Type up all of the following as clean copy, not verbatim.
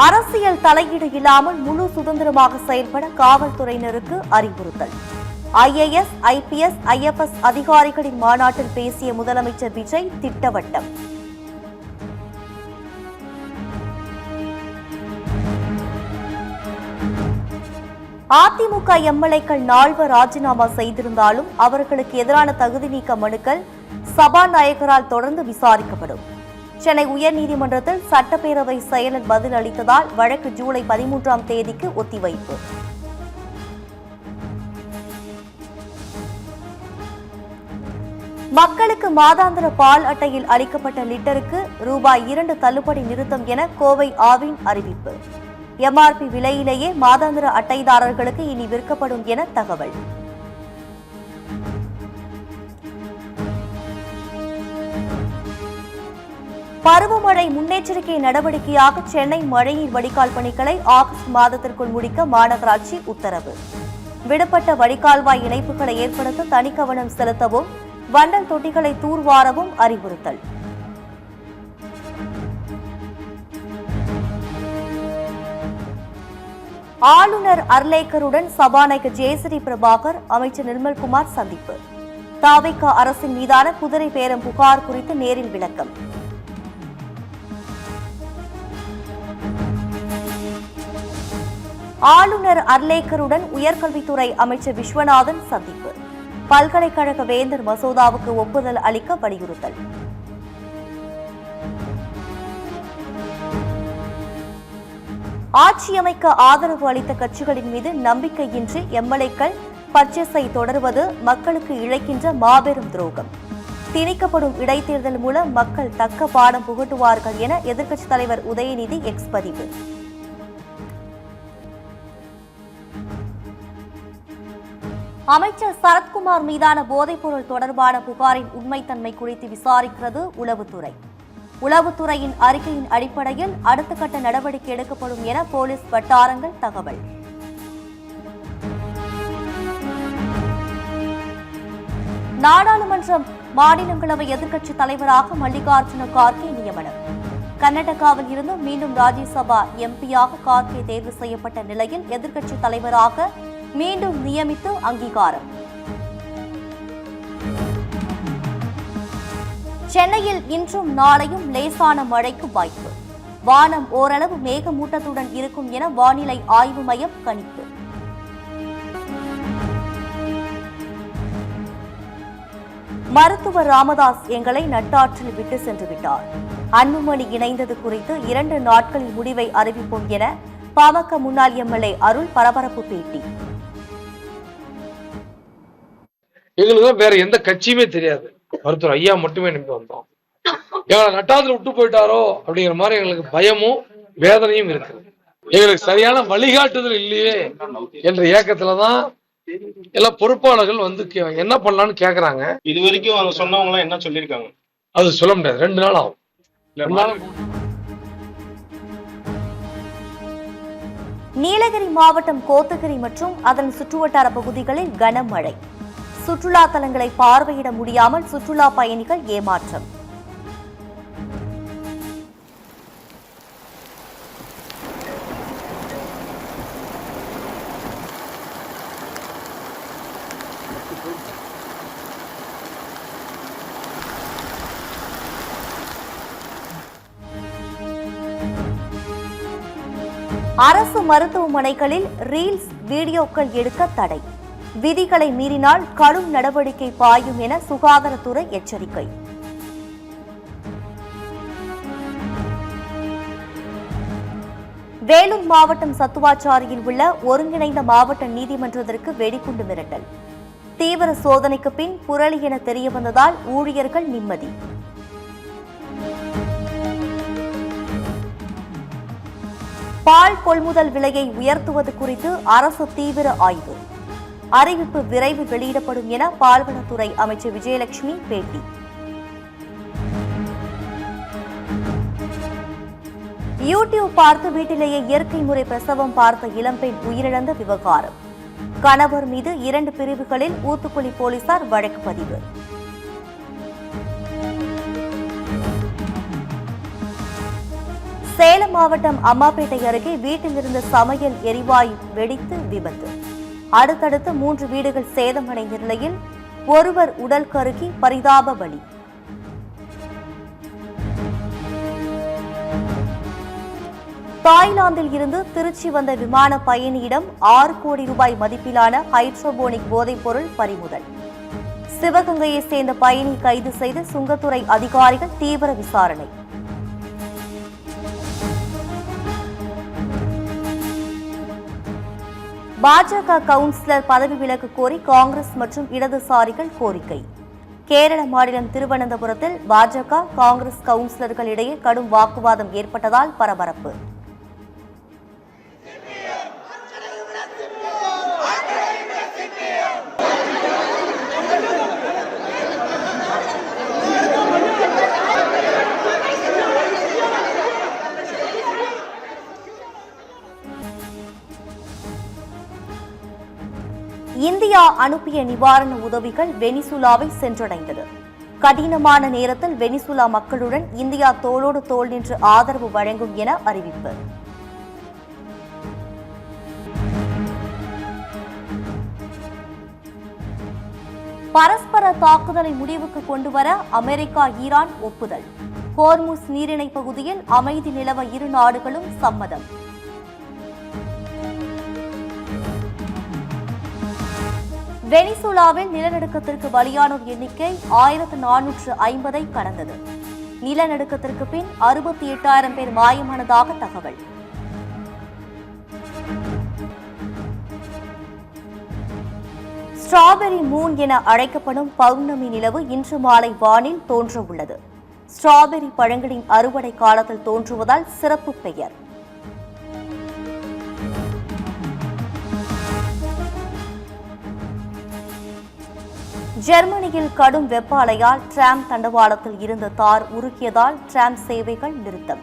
அரசியல் தலையீடு இல்லாமல் முழு சுதந்திரமாக செயல்பட காவல்துறையினருக்கு அறிவுறுத்தல். IAS, IPS, IFS அதிகாரிகளின் மாநாட்டில் பேசிய முதலமைச்சர் விஜய் திட்டவட்டம். அதிமுக MLAக்கள் 4 ராஜினாமா செய்திருந்தாலும் அவர்களுக்கு எதிரான தகுதி நீக்க மனுக்கள் சபாநாயகரால் தொடர்ந்து விசாரிக்கப்படும். சென்னை உயர்நீதிமன்றத்தில் சட்டப்பேரவை செயலர் பதில் அளித்ததால் வழக்கு ஜூலை 13ஆம் தேதிக்கு ஒத்திவைப்பு. மக்களுக்கு மாதாந்திர பால் அட்டையில் அளிக்கப்பட்ட லிட்டருக்கு ரூபாய் 2 தள்ளுபடி நிறுத்தம் என கோவை ஆவின் அறிவிப்பு. MRP விலையிலேயே மாதாந்திர அட்டைதாரர்களுக்கு இனி விற்கப்படும் என தகவல். பருவமழை முன்னெச்சரிக்கை நடவடிக்கையாக சென்னை மழைநீர் வடிகால் பணிகளை ஆகஸ்ட் மாதத்திற்குள் முடிக்க மாநகராட்சி உத்தரவு. விடுபட்ட வடிகால்வாய் இணைப்புகளை ஏற்படுத்த தனி கவனம் செலுத்தவும் வண்டல் தொட்டிகளை தூர்வாரவும் அறிவுறுத்தல். ஆளுநர் அர்லேக்கருடன் சபாநாயகர் ஜெயஸ்ரீ பிரபாகர், அமைச்சர் நிர்மல்குமார் சந்திப்பு. தாவேக அரசின் மீதான குதிரை பேரம் புகார் குறித்து நேரில் விளக்கம். ஆளுநர் அர்லேக்கருடன் உயர்கல்வித்துறை அமைச்சர் விஸ்வநாதன் சந்திப்பு. பல்கலைக்கழக வேந்தர் மசோதாவுக்கு ஒப்புதல் அளிக்க வலியுறுத்தல். ஆட்சியமைக்க ஆதரவு அளித்த கட்சிகளின் மீது நம்பிக்கையின்றி MLAக்கள் பர்ச்சேஸை தொடர்வது மக்களுக்கு இழைக்கின்ற மாபெரும் துரோகம். திணிக்கப்படும் இடைத்தேர்தல் மூலம் மக்கள் தக்க பாடம் புகட்டுவார்கள் என எதிர்க்கட்சித் தலைவர் உதயநிதி எக்ஸ் பதிவு. அமைச்சர் சரத்குமார் மீதான போதைப்பொருள் தொடர்பான புகாரின் உண்மைத்தன்மை குறித்து விசாரிக்கிறது உளவுத்துறை. உளவுத்துறையின் அறிக்கையின் அடிப்படையில் அடுத்த கட்ட நடவடிக்கை எடுக்கப்படும் என போலீஸ் வட்டாரங்கள் தகவல். நாடாளுமன்ற மாநிலங்களவை எதிர்க்கட்சித் தலைவராக மல்லிகார்ஜுன கார்கே நியமனம். கர்நாடகாவில் இருந்து மீண்டும் ராஜ்யசபா MP-யாக கார்கே தேர்வு செய்யப்பட்ட நிலையில் எதிர்க்கட்சித் தலைவராக மீண்டும் நியமித்து அங்கீகாரம். சென்னையில் இன்றும் நாளையும் லேசான மழைக்கு வாய்ப்பு. வானம் ஓரளவு மேகமூட்டத்துடன் இருக்கும் என வானிலை ஆய்வு மையம் கணிப்பு. மருத்துவர் ராமதாஸ் எங்களை நட்டாற்றில் விட்டு சென்று விட்டார். அன்புமணி இணைந்தது குறித்து 2 நாட்களில் முடிவை அறிவிப்போம் என பாமக முன்னாள் MLA அருள் பரபரப்பு பேட்டி. எங்களுக்கு வேற எந்த கட்சியுமே தெரியாது, மருத்துவர் ஐயா மட்டுமே நம்பி வந்தோம். எங்களை நட்டாத்துல விட்டு போயிட்டாரோ அப்படிங்கிற மாதிரி எங்களுக்கு பயமும் வேதனையும் இருக்கு. எங்களுக்கு சரியான வழிகாட்டுதல் இல்லையே என்ற ஏக்கத்துலதான் எல்லா பொறுப்பாளர்கள் வந்து என்ன பண்ணலாம்னு கேக்குறாங்க. இது வரைக்கும் அவங்க சொன்னவங்க எல்லாம் என்ன சொல்லிருக்காங்க அது சொல்ல முடியாது. 2 நாள் ஆகும். நீலகிரி மாவட்டம் கோத்தகிரி மற்றும் அதன் சுற்றுவட்டார பகுதிகளில் கனமழை. சுற்றுலா தலங்களை பார்வையிட முடியாமல் சுற்றுலா பயணிகள் ஏமாற்றம். அரசு மருத்துவமனைகளில் ரீல்ஸ் வீடியோக்கள் எடுக்க தடை. விதிகளை மீறினால் கடும் நடவடிக்கை பாயும் என சுகாதாரத்துறை எச்சரிக்கை. வேலூர் மாவட்டம் சத்துவாச்சாரியில் உள்ள ஒருங்கிணைந்த மாவட்ட நீதிமன்றத்திற்கு வெடிகுண்டு மிரட்டல். தீவிர சோதனைக்கு பின் புரளி என தெரியவந்ததால் ஊழியர்கள் நிம்மதி. பால் கொள்முதல் விலையை உயர்த்துவது குறித்து அரசு தீவிர ஆய்வு. அறிவிப்பு விரைவு வெளியிடப்படும் என பால்வளத்துறை அமைச்சர் விஜயலட்சுமி பேட்டி. யூடியூப் பார்த்து வீட்டிலேயே இயற்கை முறை பிரசவம் பார்த்த இளம்பெண் உயிரிழந்த விவகாரம். கணவர் மீது 2 பிரிவுகளில் ஊத்துக்குளி போலீசார் வழக்கு பதிவு. சேலம் மாவட்டம் அம்மாப்பேட்டை அருகே வீட்டில் இருந்த சமையல் எரிவாயு வெடித்து விபத்து. அடுத்தடுத்து 3 வீடுகள் சேதமடைந்த நிலையில் ஒருவர் உடல் கருகி பரிதாப பலி. தாய்லாந்தில் இருந்து திருச்சி வந்த விமான பயணியிடம் 6 கோடி ரூபாய் மதிப்பிலான ஹைட்ரோபோனிக் போதைப் பொருள் பறிமுதல். சிவகங்கையை சேர்ந்த பயணி கைது செய்து சுங்கத்துறை அதிகாரிகள் தீவிர விசாரணை. பாஜக கவுன்சிலர் பதவி விலக்கு கோரி காங்கிரஸ் மற்றும் இடதுசாரிகள் கோரிக்கை. கேரள மாநிலம் திருவனந்தபுரத்தில் பாஜக காங்கிரஸ் கவுன்சிலர்களிடையே கடும் வாக்குவாதம் ஏற்பட்டதால் பரபரப்பு. இந்தியா அனுப்பிய நிவாரண உதவிகள் வெனிசுலாவை சென்றடைந்தது. கடினமான நேரத்தில் வெனிசுலா மக்களுடன் இந்தியா தோளோடு தோள் நின்று ஆதரவு வழங்கும் என அறிவிப்பு. பரஸ்பர தாக்குதலை முடிவுக்கு கொண்டுவர அமெரிக்கா ஈரான் ஒப்புதல். ஹோர்முஸ் நீரிணை பகுதியில் அமைதி நிலவ இரு நாடுகளும் சம்மதம். வெனிசுலாவில் நிலநடுக்கத்திற்கு பலியானோர் எண்ணிக்கை 1450 கடந்தது. நிலநடுக்கத்திற்கு பின் 68,000 பேர் மாயமானதாக தகவல். ஸ்ட்ராபெரி மூன் என அழைக்கப்படும் பௌர்ணமி நிலவு இன்று மாலை வானில் தோன்ற உள்ளது. ஸ்ட்ராபெரி பழங்களின் அறுவடை காலத்தில் தோன்றுவதால் சிறப்பு பெயர். ஜெர்மனியில் கடும் வெப்ப அலையால் டிராம் தண்டவாளத்தில் இருந்த தார் உருகியதால் டிராம் சேவைகள் நிறுத்தம்.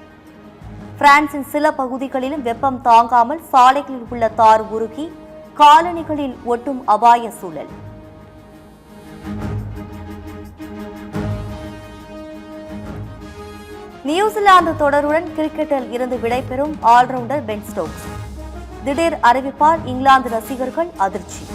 பிரான்சின் சில பகுதிகளிலும் வெப்பம் தாங்காமல் சாலைகளில் உள்ள தார் உருகி காலனிகளில் ஒட்டும் அபாய சூழல். நியூசிலாந்து தொடருடன் கிரிக்கெட்டில் இருந்து விடைபெறும் ஆல்ரவுண்டர் பென் ஸ்டோக்ஸ். திடீர் அறிவிப்பால் இங்கிலாந்து ரசிகர்கள் அதிர்ச்சி.